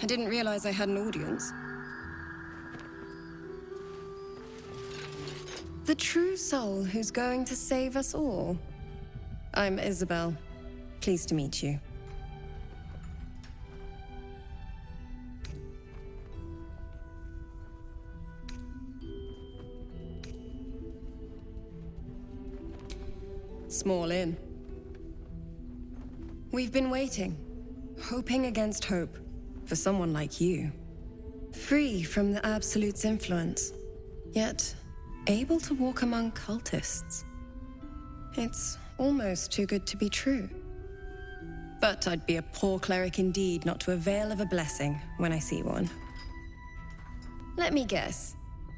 I didn't realize I had an audience. The true soul who's going to save us all. I'm Isabel. Pleased to meet you. Small inn. We've been waiting, hoping against hope, for someone like you. Free from the Absolute's influence, yet able to walk among cultists. It's almost too good to be true. But I'd be a poor cleric indeed not to avail of a blessing when I see one. Let me guess.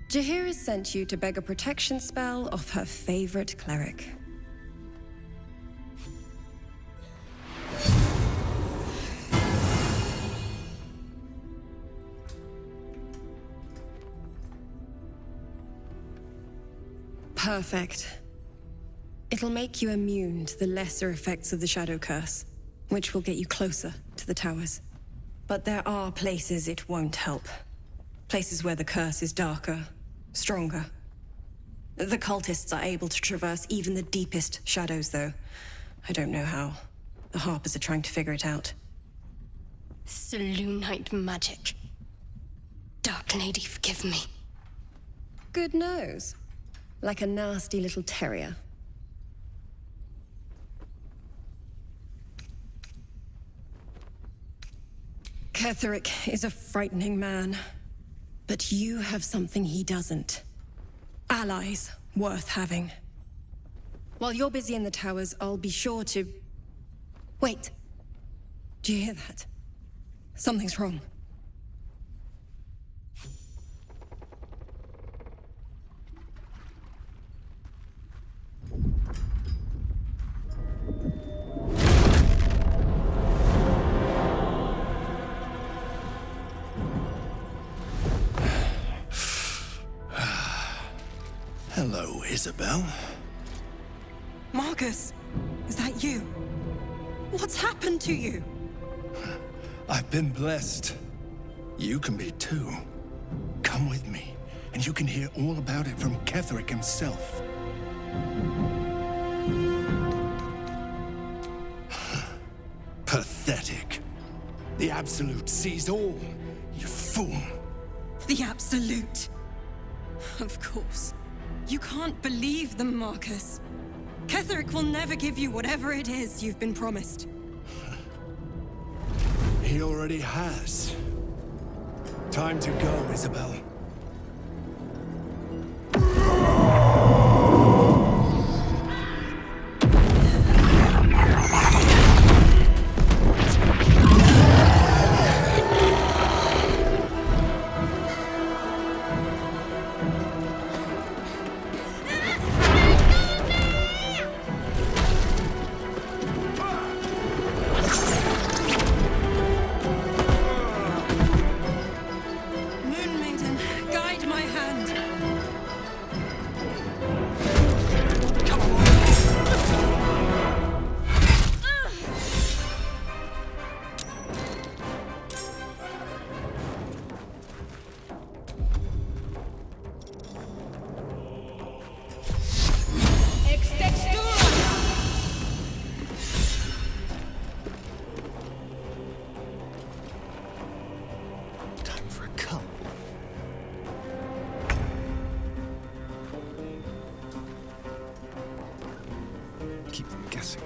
Jaheira sent you to beg a protection spell off her favorite cleric. Perfect. It'll make you immune to the lesser effects of the Shadow Curse, which will get you closer to the towers. But there are places it won't help. Places where the curse is darker, stronger. The cultists are able to traverse even the deepest shadows, though. I don't know how. The Harpers are trying to figure it out. Selûnite magic. Dark Lady, forgive me. Good nose. Like a nasty little terrier. Ketheric is a frightening man. But you have something he doesn't. Allies worth having. While you're busy in the towers, I'll be sure to... Wait. Do you hear that? Something's wrong. Hello, Isabel. Marcus, is that you? What's happened to you? I've been blessed. You can be too. Come with me, and you can hear all about it from Ketheric himself. Pathetic. The Absolute sees all, you fool. The Absolute. Of course. You can't believe them, Marcus. Ketheric will never give you whatever it is you've been promised. He already has. Time to go, Isabel. Keep them guessing.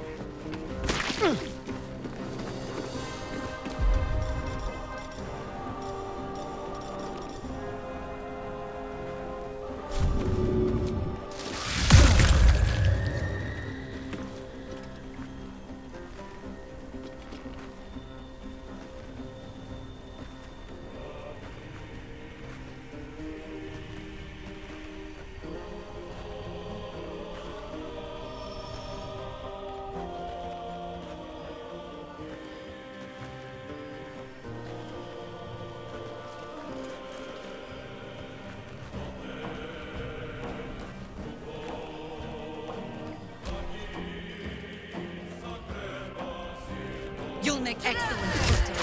You'll make excellent footing.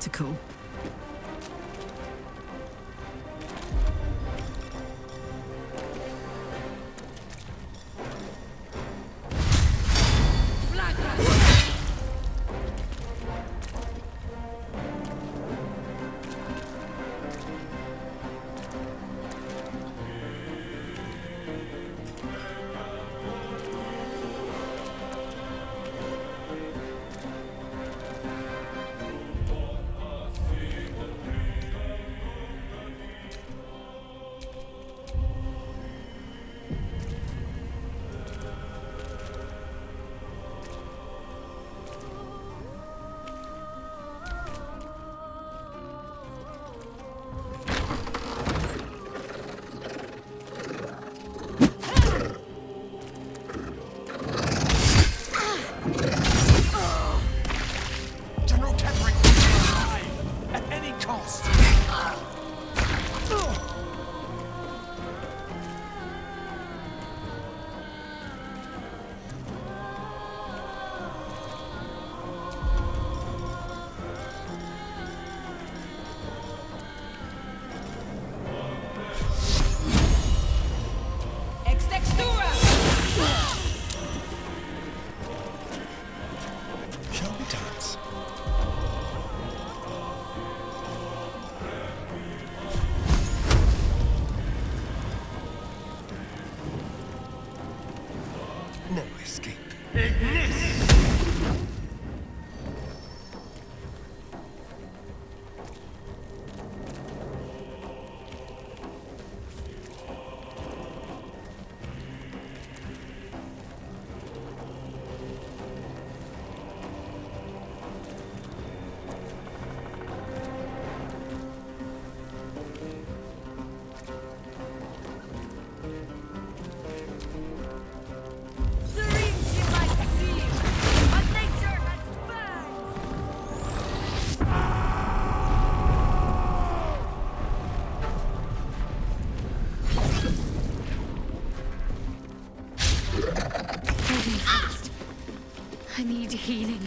practical. Shall we dance? No escape. I need healing.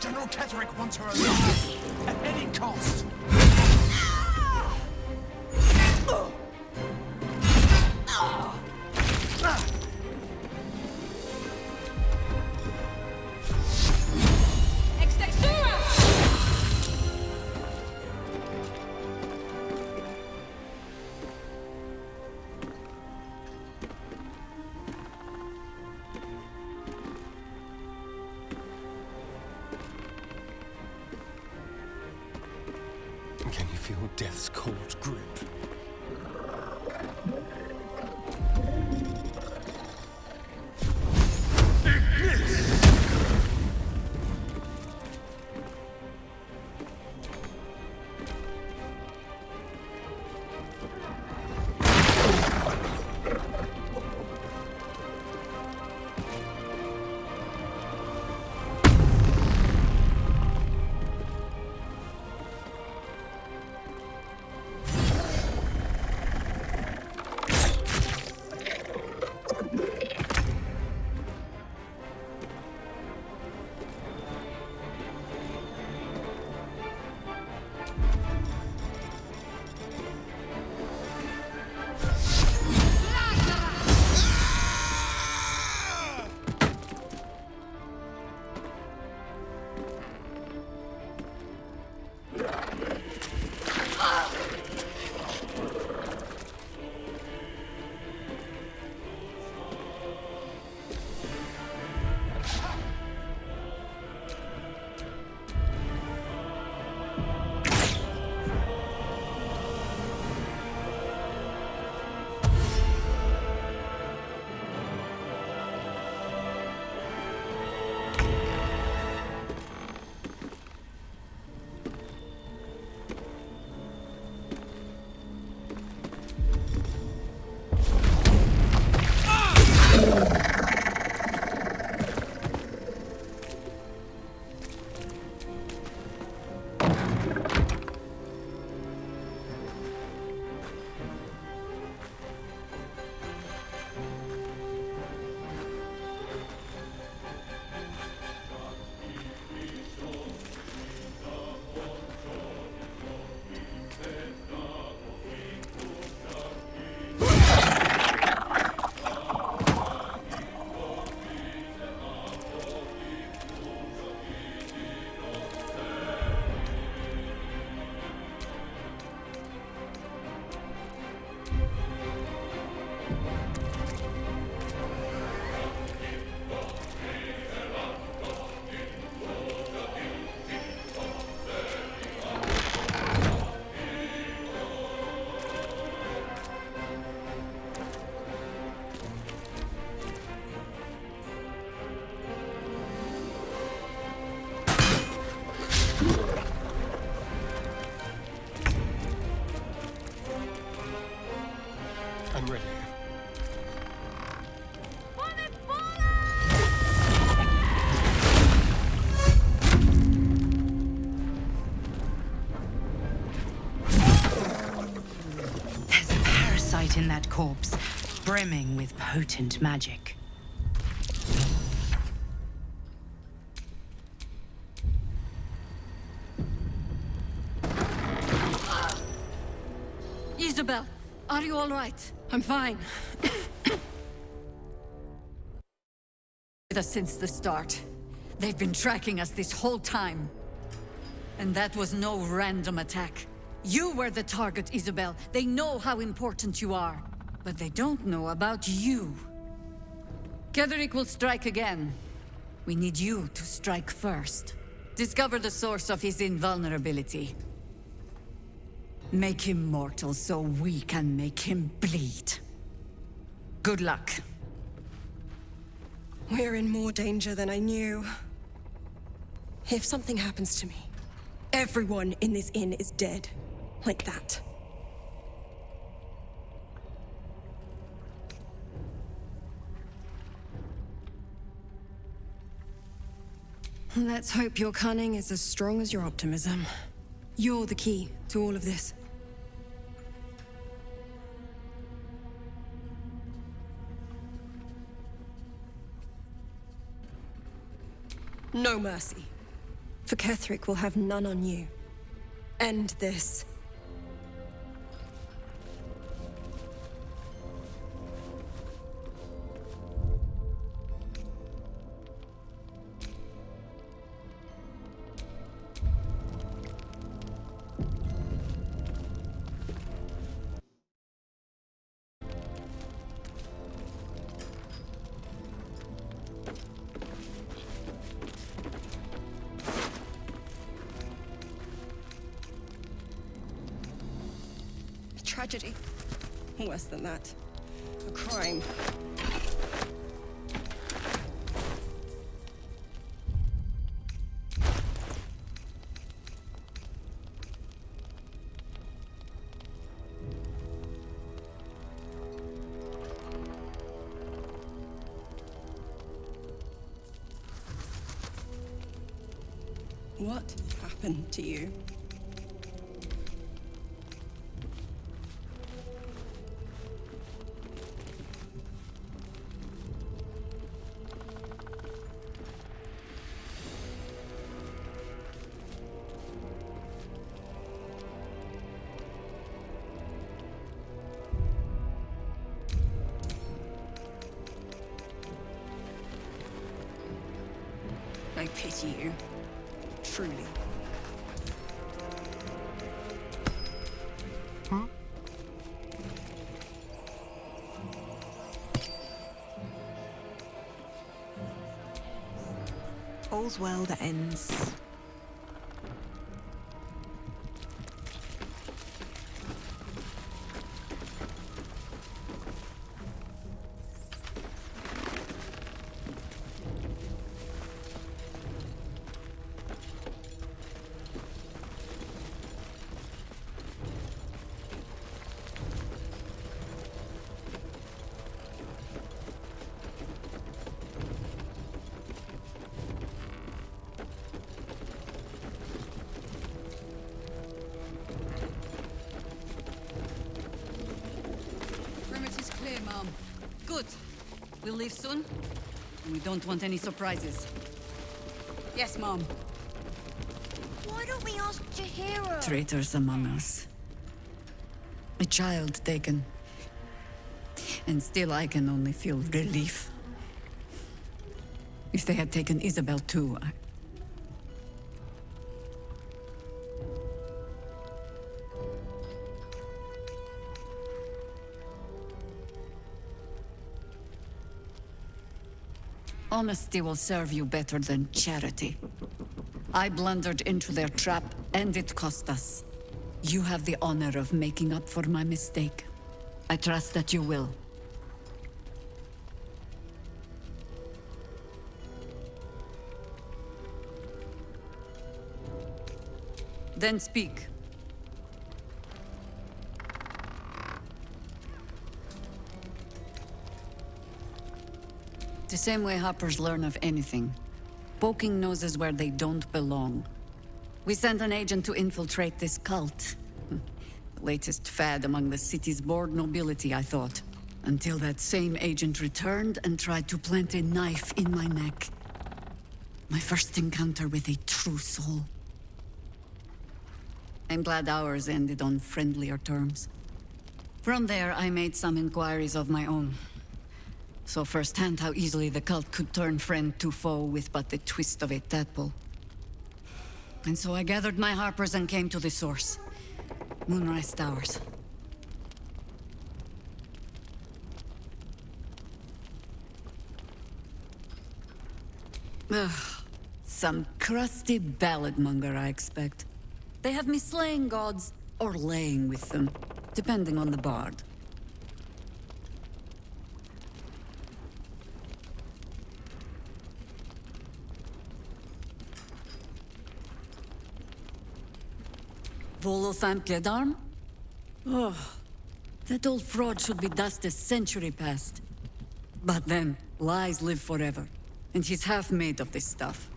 General Ketherick wants her alive, at any cost. Can you feel death's cold grip? I'm ready. There's a parasite in that corpse, brimming with potent magic. Isabel, are you all right? I'm fine. With us since the start. They've been tracking us this whole time. And that was no random attack. You were the target, Isabel. They know how important you are. But they don't know about you. Ketherick will strike again. We need you to strike first. Discover the source of his invulnerability. Make him mortal so we can make him bleed. Good luck. We're in more danger than I knew. If something happens to me, everyone in this inn is dead. Like that. Let's hope your cunning is as strong as your optimism. You're the key to all of this. No mercy. For Ketheric will have none on you. End this. Tragedy. Worse than that. A crime. What happened to you? I pity you. Truly. All's well that ends. Perimeter's clear, Mom. Good. We'll leave soon. We don't want any surprises. Yes, Mom. Why don't we ask Jahira? Traitors among us. A child taken. And still I can only feel relief. If they had taken Isabel too, Honesty will serve you better than charity. I blundered into their trap, and it cost us. You have the honor of making up for my mistake. I trust that you will. Then speak. The same way hoppers learn of anything. Poking noses where they don't belong. We sent an agent to infiltrate this cult. The latest fad among the city's bored nobility, I thought. Until that same agent returned and tried to plant a knife in my neck. My first encounter with a true soul. I'm glad ours ended on friendlier terms. From there, I made some inquiries of my own. Saw firsthand how easily the cult could turn friend to foe with but the twist of a tadpole. And so I gathered my harpers and came to the source. Moonrise Towers. Ugh. Some crusty ballad monger, I expect. They have me slaying gods, or laying with them, depending on the bard. Volothamp Gedarm? Oh, that old fraud should be dust a century past. But then, lies live forever, and he's half made of this stuff.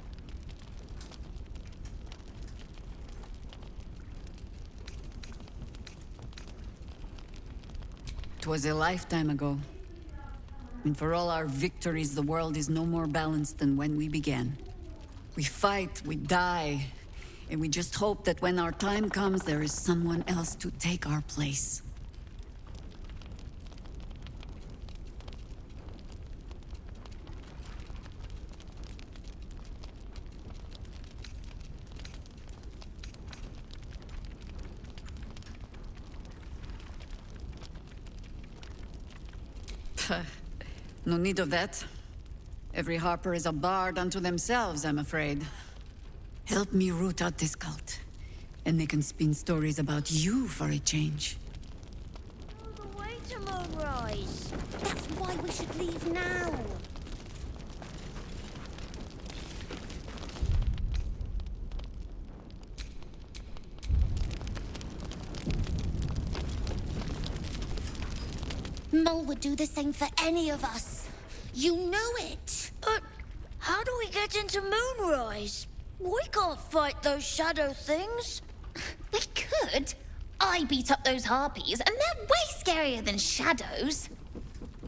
'Twas a lifetime ago. And for all our victories, the world is no more balanced than when we began. We fight, we die, and we just hope that when our time comes, there is someone else to take our place. No need of that. Every Harper is a bard unto themselves, I'm afraid. Help me root out this cult, and they can spin stories about you for a change. All the way to Moonrise. That's why we should leave now. Mole would do the same for any of us. You know it. But how do we get into Moonrise? We can't fight those shadow things. We could. I beat up those harpies, and they're way scarier than shadows.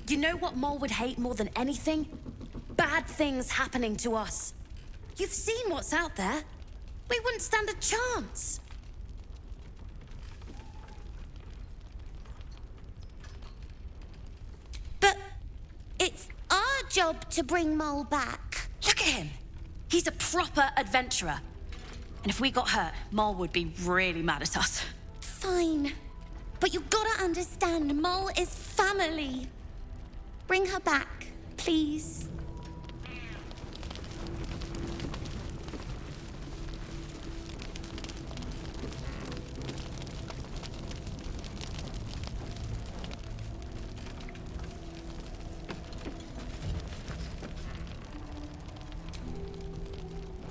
You know what Mole would hate more than anything? Bad things happening to us. You've seen what's out there. We wouldn't stand a chance. But it's our job to bring Mole back. Look at him. He's a proper adventurer. And if we got hurt, Mole would be really mad at us. Fine. But you gotta understand, Mole is family. Bring her back, please.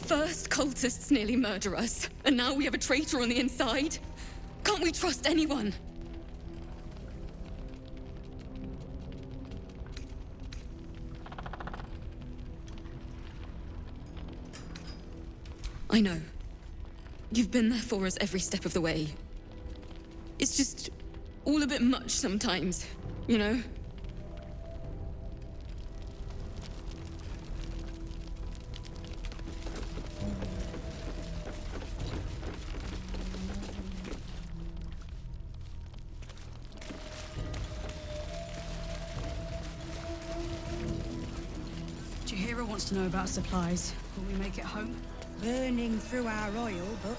First, cultists nearly murder us, and now we have a traitor on the inside. Can't we trust anyone? I know. You've been there for us every step of the way. It's just all a bit much sometimes, you know? Jahira wants to know about supplies. Will we make it home? Burning through our oil, but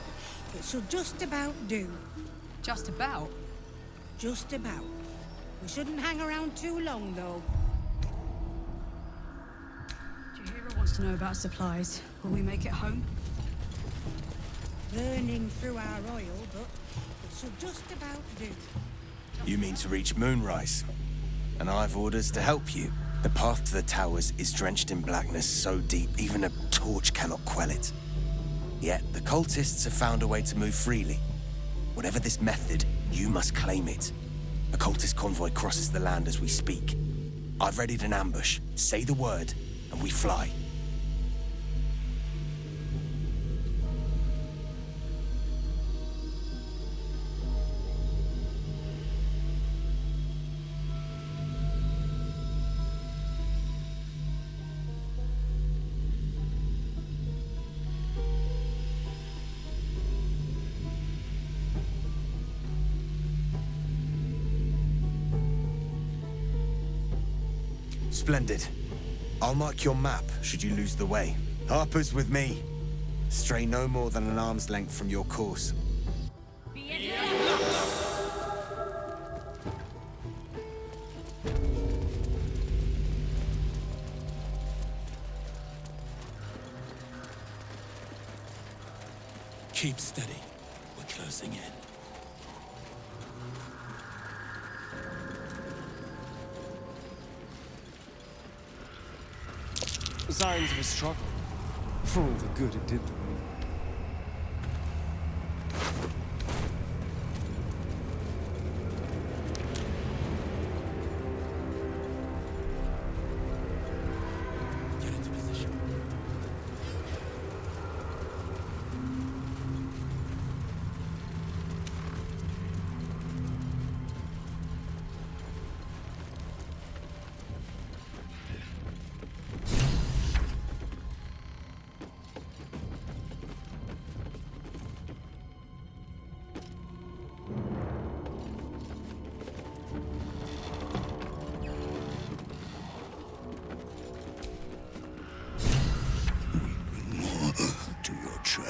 it should just about do. Just about. Just about. We shouldn't hang around too long, though. Jahira wants to know about supplies. Will we make it home? Burning through our oil, but it should just about do. You mean to reach Moonrise? And I've orders to help you. The path to the towers is drenched in blackness so deep even a torch cannot quell it. Yet the cultists have found a way to move freely. Whatever this method, you must claim it. A cultist convoy crosses the land as we speak. I've readied an ambush. Say the word, and we fly. Splendid. I'll mark your map should you lose the way. Harper's with me. Stray no more than an arm's length from your course. Keep steady. We're closing in. Signs of a struggle. For all the good it did them. Get into position.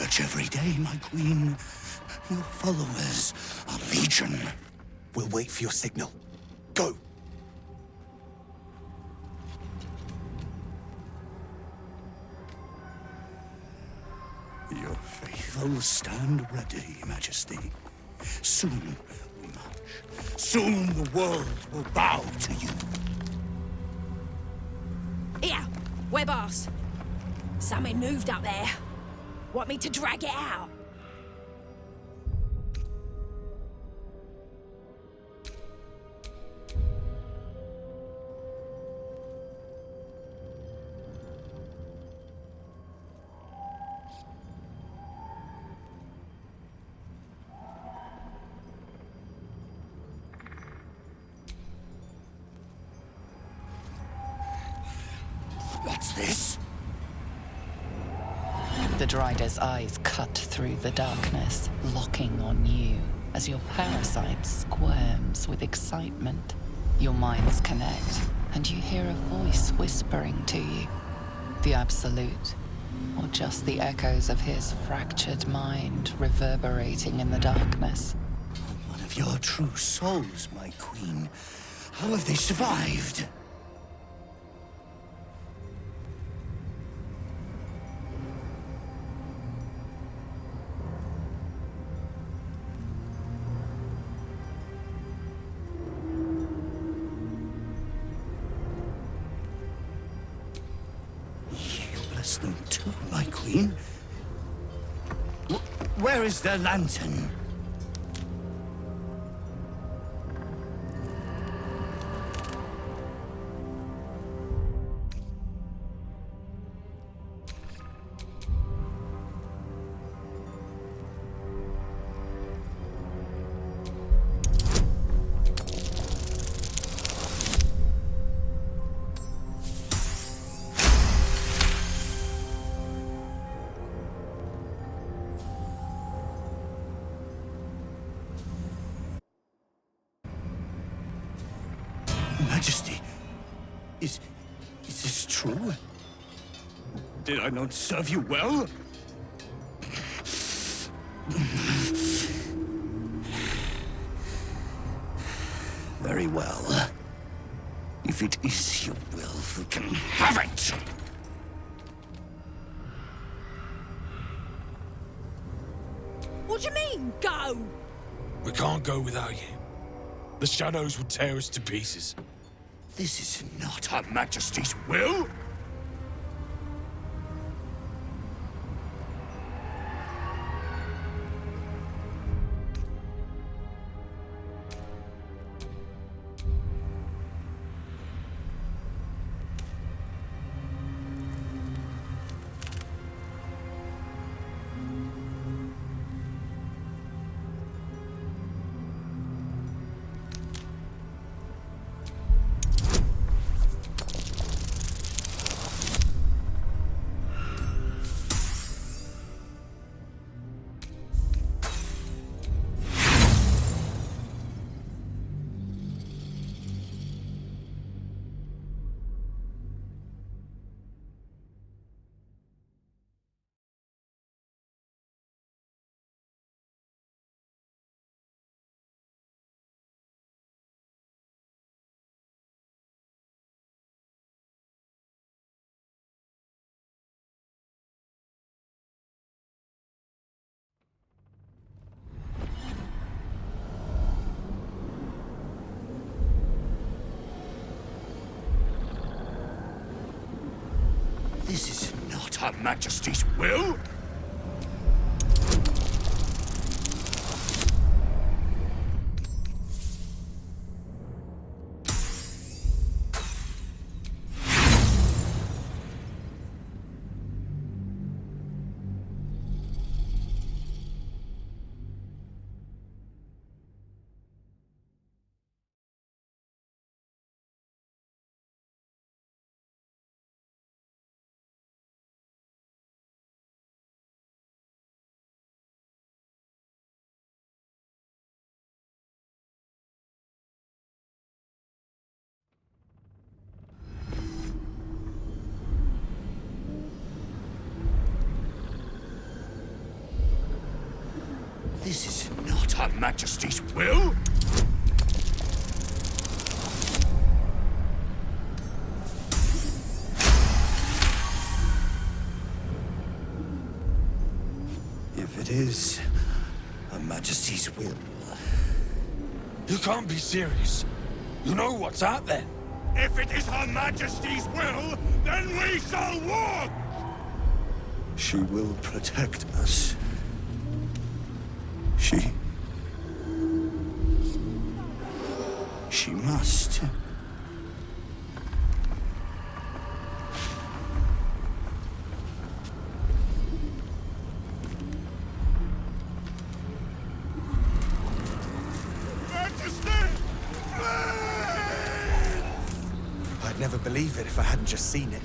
search every day, my queen. Your followers are legion. We'll wait for your signal. Go! Your faithful stand ready, Majesty. Soon we march. Soon the world will bow to you. Here, web ass. Something moved up there. Want me to drag it out? What's this? The Drider's eyes cut through the darkness, locking on you as your parasite squirms with excitement. Your minds connect, and you hear a voice whispering to you. The Absolute, or just the echoes of his fractured mind reverberating in the darkness. One of your true souls, my queen. How have they survived? Them too, my queen. Where is their lantern? Majesty, is this true? Did I not serve you well? Very well. If it is your will, you can have it! What do you mean, go? We can't go without you. The shadows will tear us to pieces. This is not Her Majesty's will! This is not Her Majesty's will! This is not Her Majesty's will! If it is Her Majesty's will... You can't be serious. You know what's out there. If it is Her Majesty's will, then we shall walk! She will protect us. She must. I'd never believe it if I hadn't just seen it.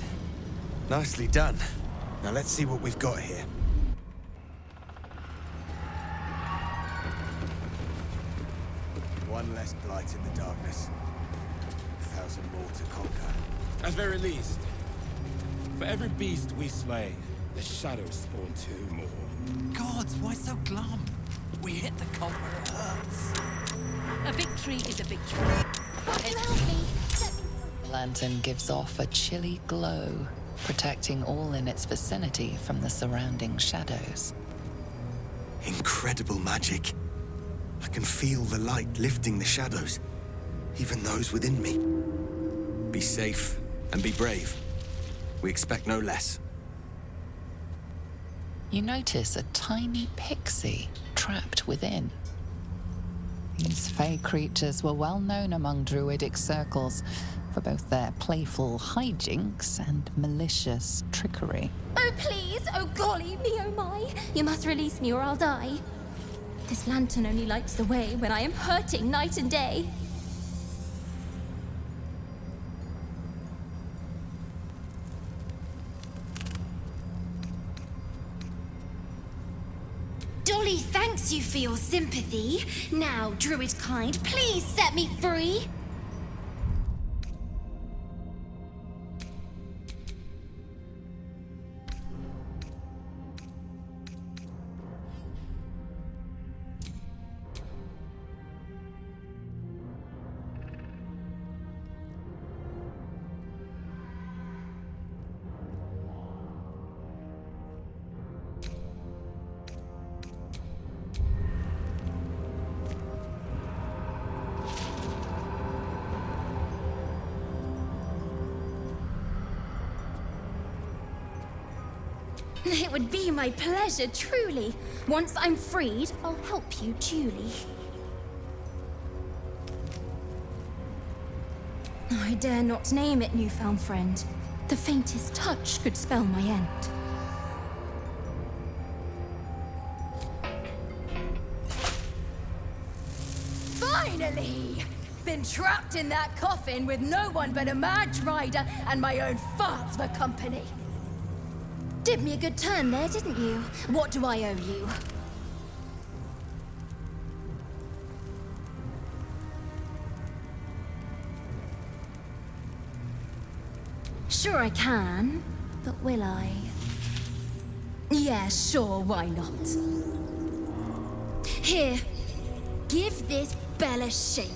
Nicely done. Now let's see what we've got here. One less blight in the darkness. 1,000 more to conquer. At very least, for every beast we slay, the shadows spawn 2 more. Gods, why so glum? We hit the cult where it hurts. A victory is a victory. The lantern gives off a chilly glow, protecting all in its vicinity from the surrounding shadows. Incredible magic. I can feel the light lifting the shadows, even those within me. Be safe and be brave. We expect no less. You notice a tiny pixie trapped within. These fey creatures were well known among druidic circles for both their playful hijinks and malicious trickery. Oh, please! Oh, golly me, oh my! You must release me or I'll die. This lantern only lights the way when I am hurting night and day. Dolly thanks you for your sympathy. Now, druid kind, please set me free. It would be my pleasure, truly. Once I'm freed, I'll help you duly. I dare not name it, newfound friend. The faintest touch could spell my end. Finally! Been trapped in that coffin with no one but a mad rider and my own farts for company. Did me a good turn there, didn't you? What do I owe you? Sure I can, but will I? Yeah, sure, why not? Here, give this bell a shake.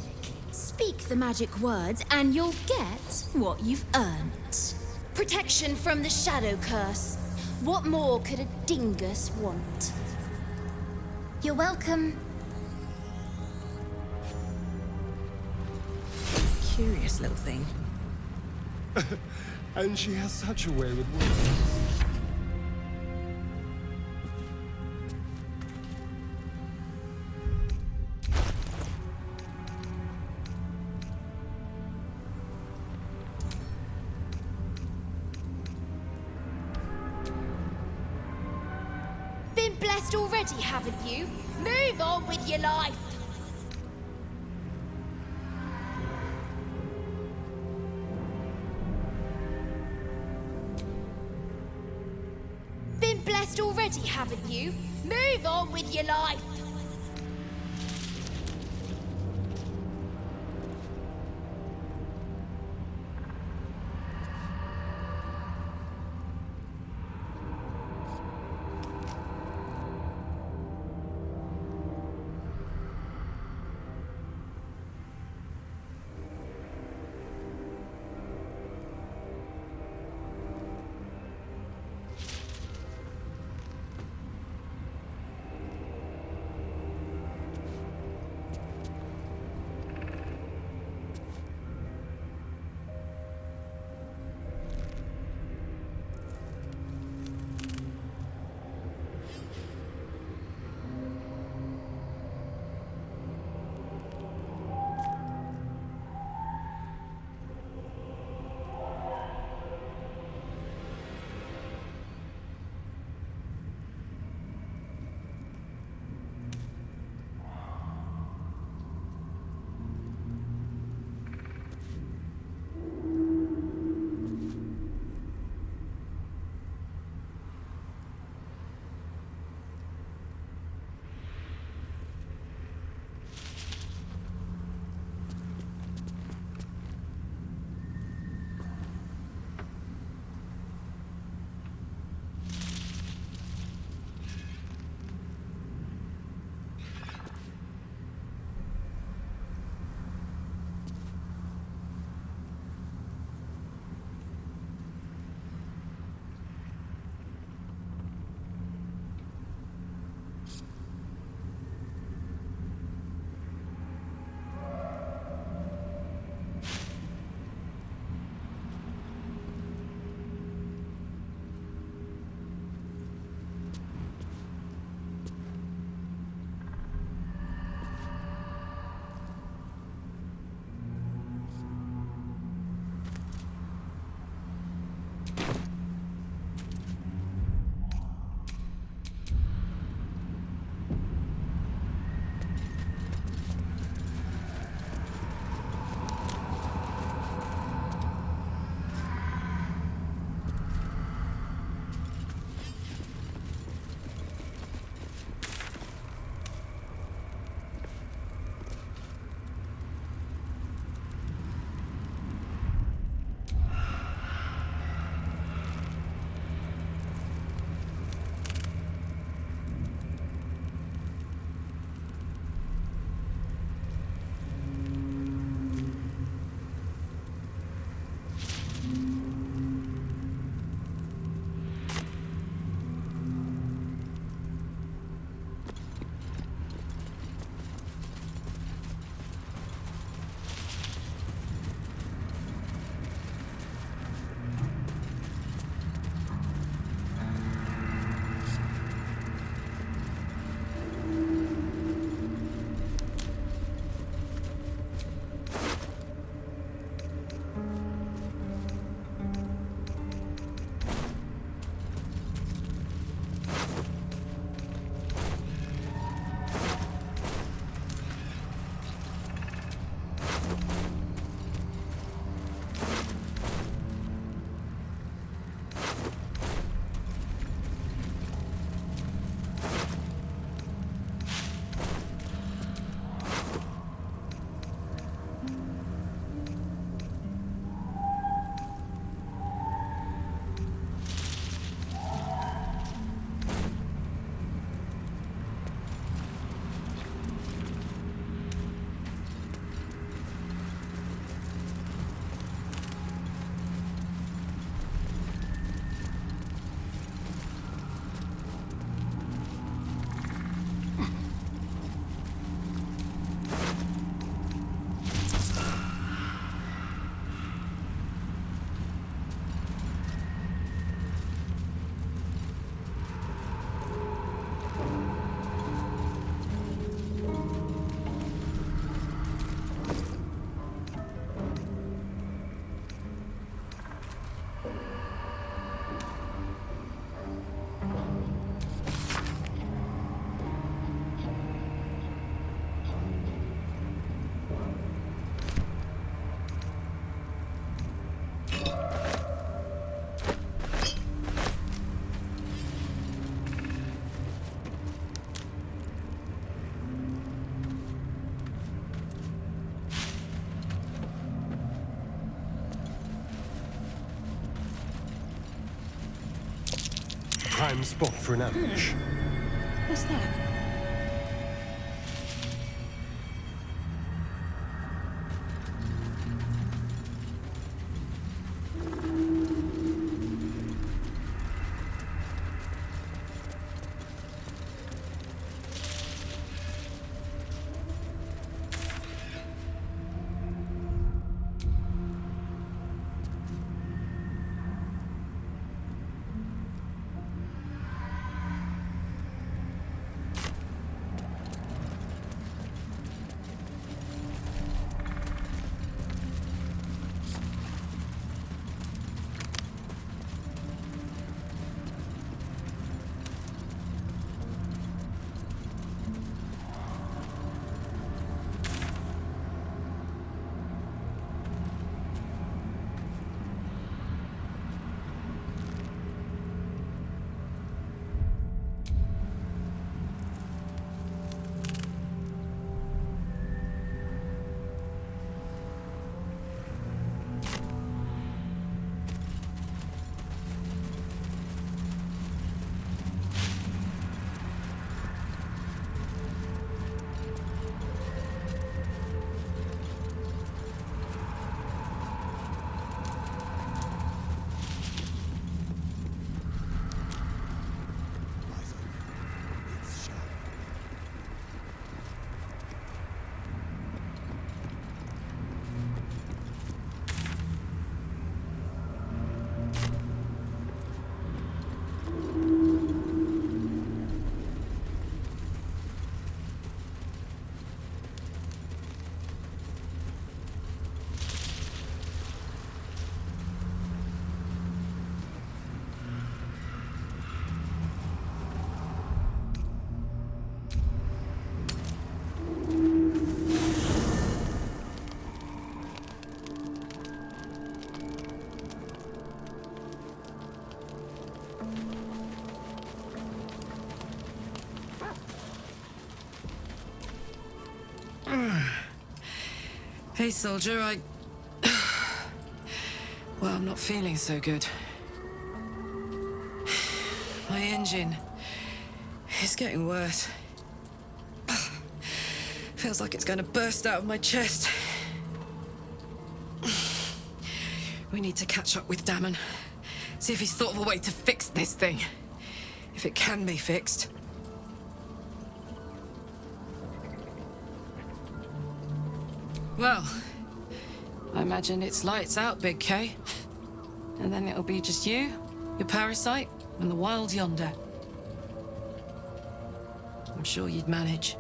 Speak the magic words and you'll get what you've earned. Protection from the shadow curse. What more could a dingus want? You're welcome. Curious little thing. And she has such a way with words. Been blessed already, haven't you? Move on with your life. Been blessed already, haven't you? Move on with your life. prime spot for an ambush. What's that? Hey, soldier, well, I'm not feeling so good. My engine is getting worse. Feels like it's going to burst out of my chest. We need to catch up with Damon. See if he's thought of a way to fix this thing. If it can be fixed. Well, I imagine it's lights out, Big K. And then it'll be just you, your parasite, and the wild yonder. I'm sure you'd manage.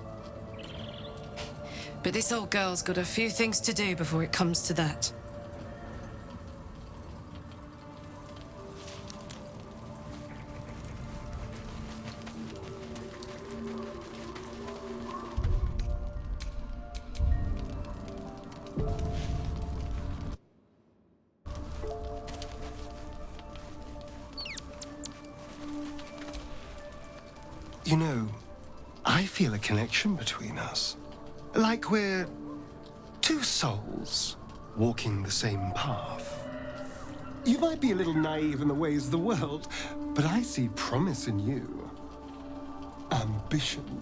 But this old girl's got a few things to do before it comes to that. You know, I feel a connection between us. Like we're two souls walking the same path. You might be a little naive in the ways of the world, but I see promise in you. Ambition.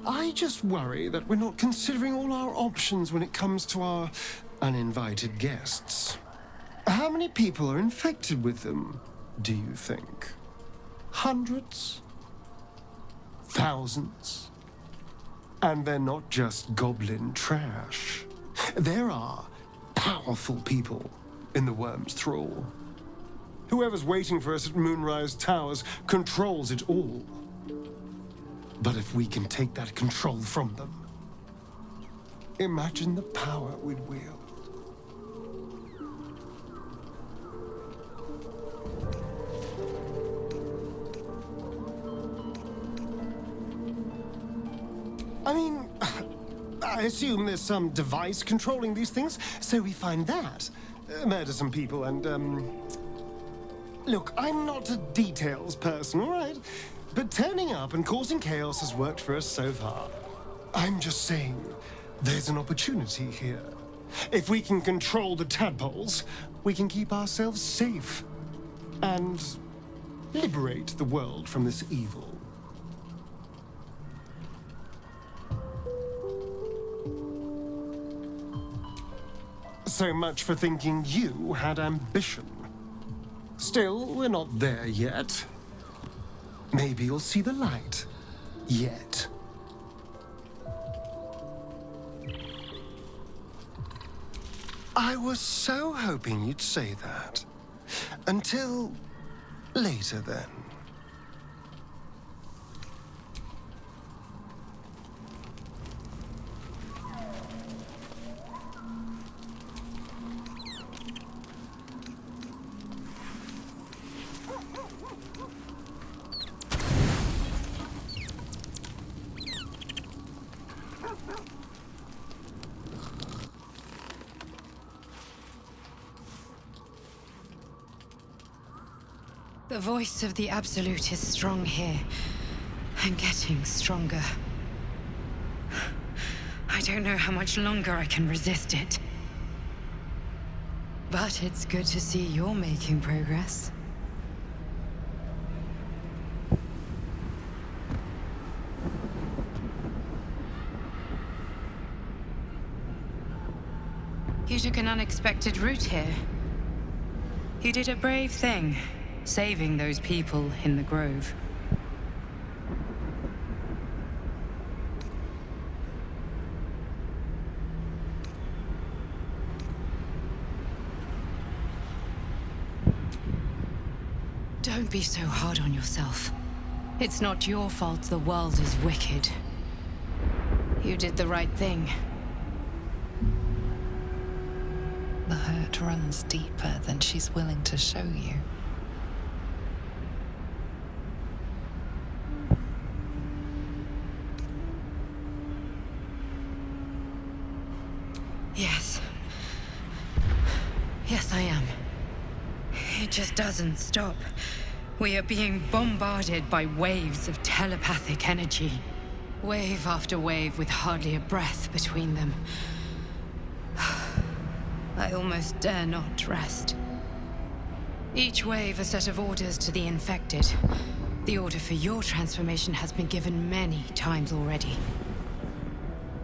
I just worry that we're not considering all our options when it comes to our uninvited guests. How many people are infected with them, do you think? Hundreds? Thousands? And they're not just goblin trash. There are powerful people in the Worm's thrall. Whoever's waiting for us at Moonrise Towers controls it all. But if we can take that control from them, imagine the power we'd wield. I mean, I assume there's some device controlling these things, so we find that. Murder some people and, Look, I'm not a details person, all right? But turning up and causing chaos has worked for us so far. I'm just saying, There's an opportunity here. If we can control the tadpoles, we can keep ourselves safe and liberate the world from this evil. So much for thinking you had ambition. Still, we're not there yet. Maybe you'll see the light. Yet. I was so hoping you'd say that. Until later, then. The voice of the Absolute is strong here, and getting stronger. I don't know how much longer I can resist it. But it's good to see you're making progress. You took an unexpected route here. You did a brave thing. Saving those people in the grove. Don't be so hard on yourself. It's not your fault the world is wicked. You did the right thing. The hurt runs deeper than she's willing to show you. Yes. Yes, I am. It just doesn't stop. We are being bombarded by waves of telepathic energy. Wave after wave with hardly a breath between them. I almost dare not rest. Each wave a set of orders to the infected. The order for your transformation has been given many times already.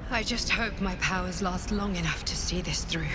I just hope my powers last long enough to see this through.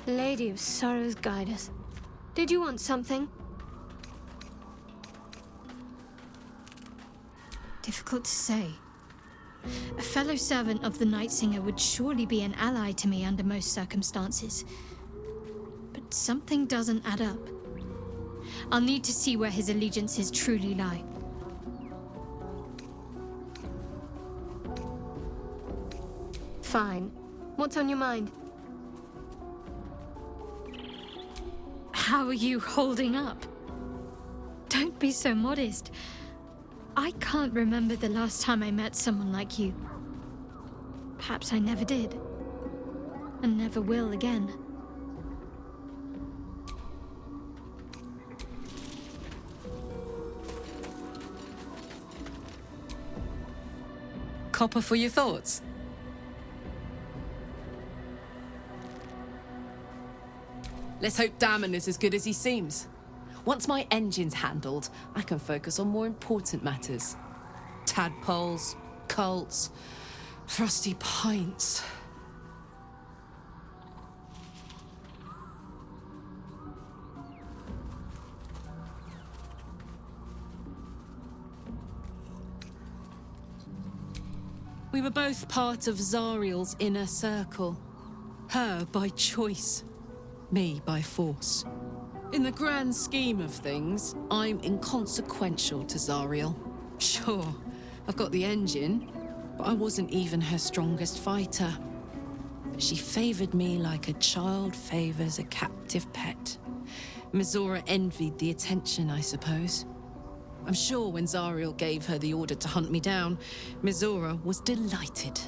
Lady of Sorrows, guide us. Did you want something? Difficult to say. A fellow servant of the Night Singer would surely be an ally to me under most circumstances. But something doesn't add up. I'll need to see where his allegiances truly lie. Fine. What's on your mind? How are you holding up? Don't be so modest. I can't remember the last time I met someone like you. Perhaps I never did. And never will again. Copper for your thoughts? Let's hope Damon is as good as he seems. Once my engine's handled, I can focus on more important matters. Tadpoles, cults, frosty pints. We were both part of Zariel's inner circle. Her by choice. Me by force. In the grand scheme of things, I'm inconsequential to Zariel. Sure, I've got the engine, but I wasn't even her strongest fighter. But she favored me like a child favors a captive pet. Mizora envied the attention, I suppose. I'm sure when Zariel gave her the order to hunt me down, Mizora was delighted.